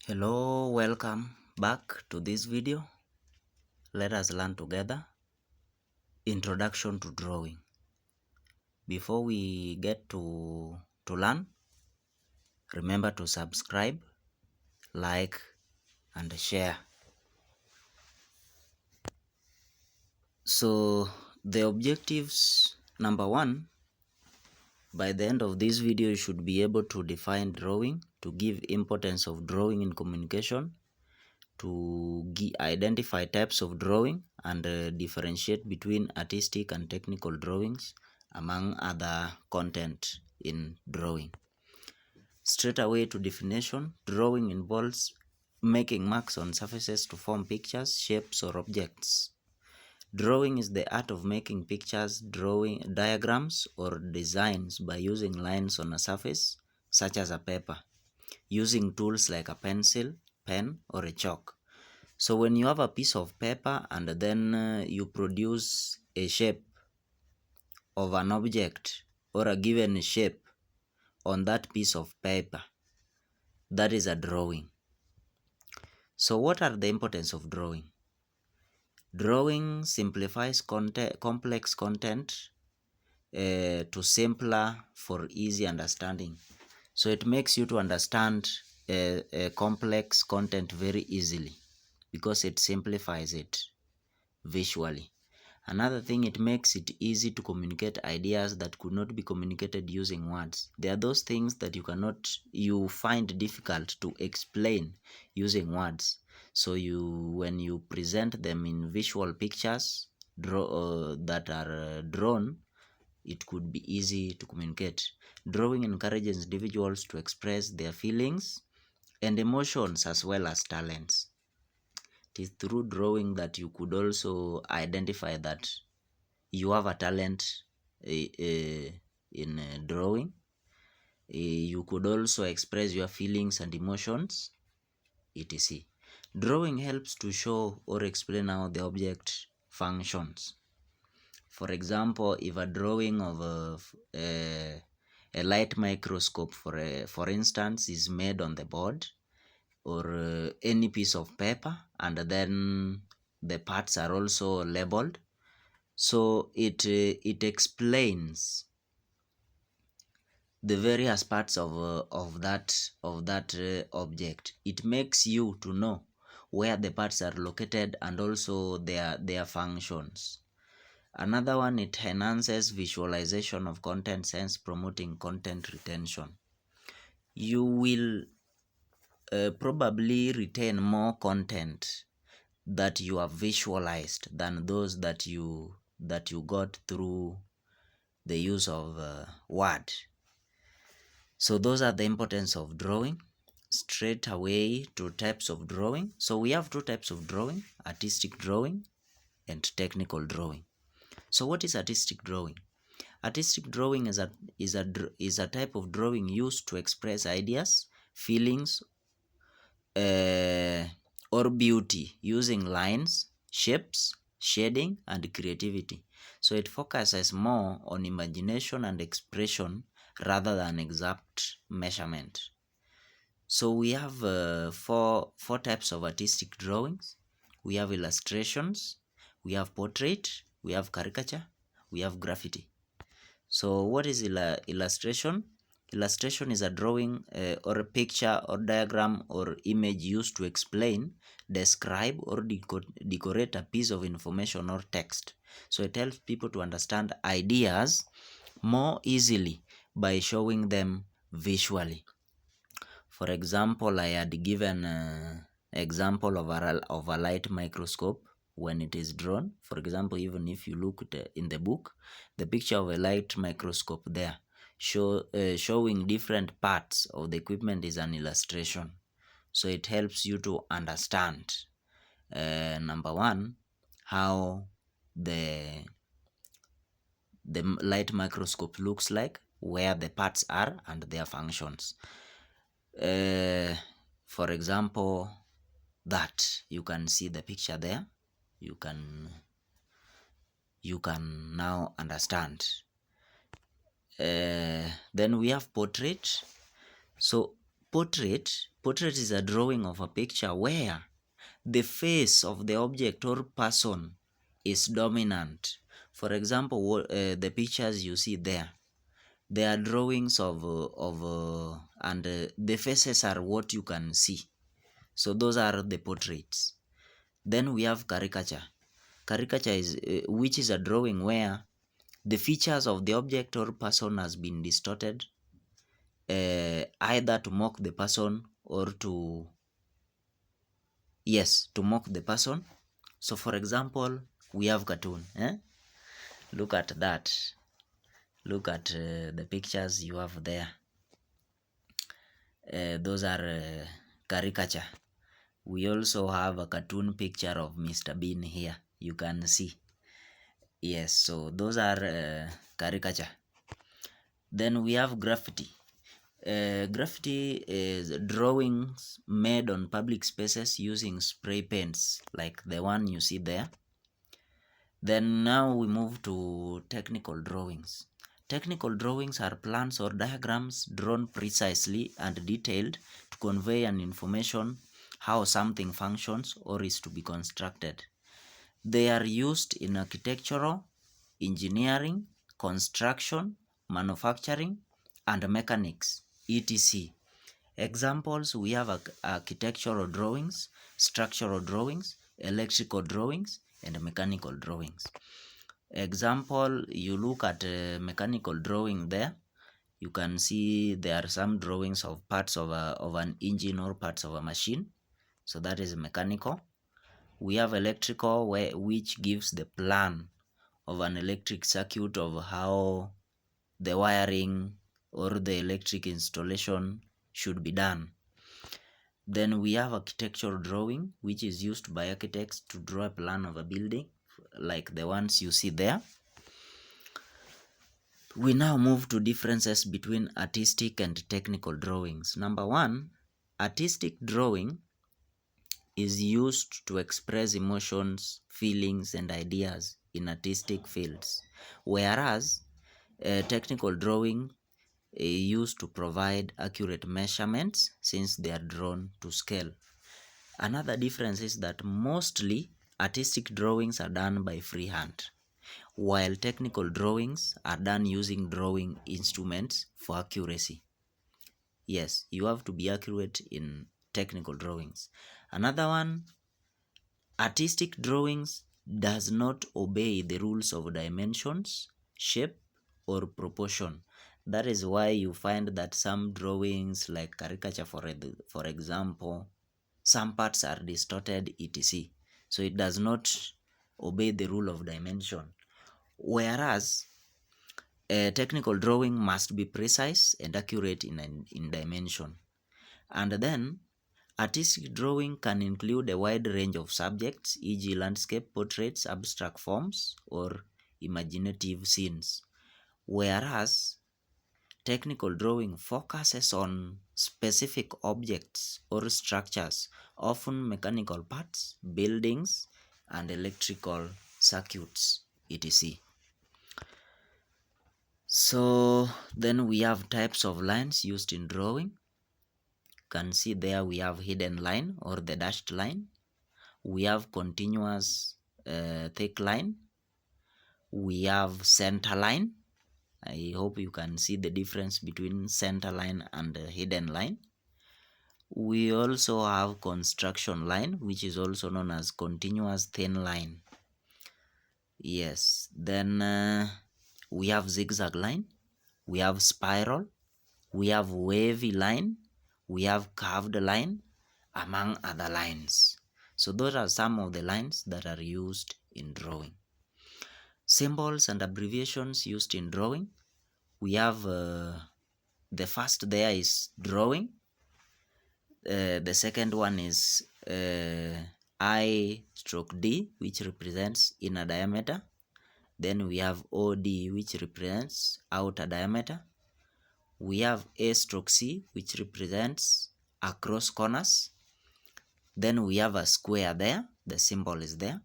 Hello, welcome back to this video. Let us learn together Introduction to Drawing. Before we get to learn, remember to subscribe, like and share. So the objectives, number one, by the end of this video you should be able to define drawing, to give importance of drawing in communication, to identify types of drawing and differentiate between artistic and technical drawings, among other content in drawing. Straight away to definition, drawing involves making marks on surfaces to form pictures, shapes or objects. Drawing is the art of making pictures, drawing diagrams or designs by using lines on a surface such as a paper, using tools like a pencil, pen or a chalk. So when you have a piece of paper and then you produce a shape of an object or a given shape on that piece of paper, that is a drawing. So what are the importance of drawing? Drawing simplifies complex content to simpler for easy understanding. So it makes you to understand complex content very easily because it simplifies it visually. Another thing, it makes it easy to communicate ideas that could not be communicated using words. There are those things that you find difficult to explain using words. So when you present them in visual pictures that are drawn, it could be easy to communicate. Drawing encourages individuals to express their feelings and emotions as well as talents. It is through drawing that you could also identify that you have a talent in drawing. You could also express your feelings and emotions, etc. Drawing helps to show or explain how the object functions. For example, if a drawing of a light microscope, for instance, is made on the board or any piece of paper, and then the parts are also labeled, so it explains the various parts of that object. It makes you to know where the parts are located and also their functions. Another one, it enhances visualization of content, sense promoting content retention. You will probably retain more content that you have visualized than those that you got through the use of word. So those are the importance of drawing. Straight away to types of drawing. So we have two types of drawing: artistic drawing and technical drawing. So what is artistic drawing? Artistic drawing is a type of drawing used to express ideas, feelings, or beauty using lines, shapes, shading, and creativity. So it focuses more on imagination and expression rather than exact measurement. So we have four types of artistic drawings. We have illustrations, we have portrait, we have caricature, we have graffiti. So what is illustration? Illustration is a drawing or a picture or diagram or image used to explain, describe or decorate a piece of information or text. So it helps people to understand ideas more easily by showing them visually. For example, I had given example of a light microscope when it is drawn. For example, even if you look in the book, the picture of a light microscope there showing different parts of the equipment is an illustration. So it helps you to understand, number one, how the light microscope looks like, where the parts are and their functions. For example, that you can see the picture there, you can now understand. Then we have portrait. So portrait is a drawing of a picture where the face of the object or person is dominant. For example, the pictures you see there, they are drawings of and the faces are what you can see. So those are the portraits. Then we have caricature. Caricature is which is a drawing where the features of the object or person has been distorted, either to mock the person or to mock the person. So for example, we have cartoon. Look at that. Look at the pictures you have there. Those are caricature. We also have a cartoon picture of Mr. Bean here. You can see. Yes, so those are caricature. Then we have graffiti. Graffiti is drawings made on public spaces using spray paints like the one you see there. Then now we move to technical drawings. Technical drawings are plans or diagrams drawn precisely and detailed to convey an information how something functions or is to be constructed. They are used in architectural, engineering, construction, manufacturing, and mechanics, etc. Examples, we have architectural drawings, structural drawings, electrical drawings, and mechanical drawings. Example, you look at a mechanical drawing there, you can see there are some drawings of parts of an engine or parts of a machine. So that is mechanical. We have electrical, which gives the plan of an electric circuit of how the wiring or the electric installation should be done. Then we have architectural drawing, which is used by architects to draw a plan of a building like the ones you see there. We now move to differences between artistic and technical drawings. Number one, artistic drawing is used to express emotions, feelings, and ideas in artistic fields, whereas technical drawing is used to provide accurate measurements since they are drawn to scale. Another difference is that mostly artistic drawings are done by freehand, while technical drawings are done using drawing instruments for accuracy. Yes, you have to be accurate in technical drawings. Another one, artistic drawings does not obey the rules of dimensions, shape, or proportion. That is why you find that some drawings like caricature, for example, some parts are distorted, etc. So it does not obey the rule of dimension. Whereas a technical drawing must be precise and accurate in dimension. And then artistic drawing can include a wide range of subjects, e.g. landscape, portraits, abstract forms, or imaginative scenes. Whereas technical drawing focuses on specific objects or structures, often mechanical parts, buildings, and electrical circuits, etc. So then we have types of lines used in drawing. You can see there we have hidden line or the dashed line. We have continuous thick line. We have center line. I hope you can see the difference between center line and hidden line. We also have construction line, which is also known as continuous thin line. Yes, then we have zigzag line, we have spiral, we have wavy line, we have curved line, among other lines. So those are some of the lines that are used in drawing. Symbols and abbreviations used in drawing. We have the first there is drawing. The second one is I/D, which represents inner diameter. Then we have OD, which represents outer diameter. We have A/C, which represents across corners. Then we have a square there, the symbol is there.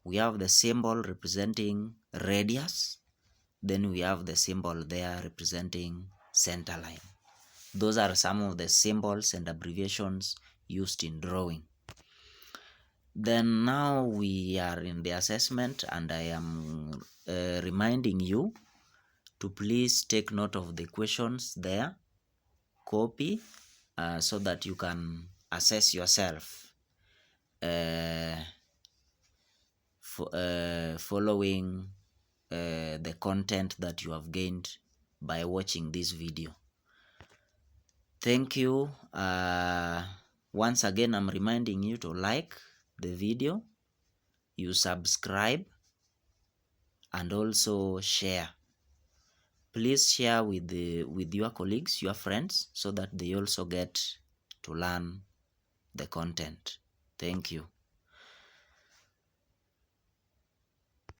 We have the symbol representing radius. Then we have the symbol there representing center line. Those are some of the symbols and abbreviations used in drawing. Then now we are in the assessment, and I am reminding you to please take note of the questions there, copy, so that you can assess yourself following the content that you have gained by watching this video. Thank you. Once again, I'm reminding you to like the video, you subscribe, and also share. Please share with your colleagues, your friends, so that they also get to learn the content. Thank you.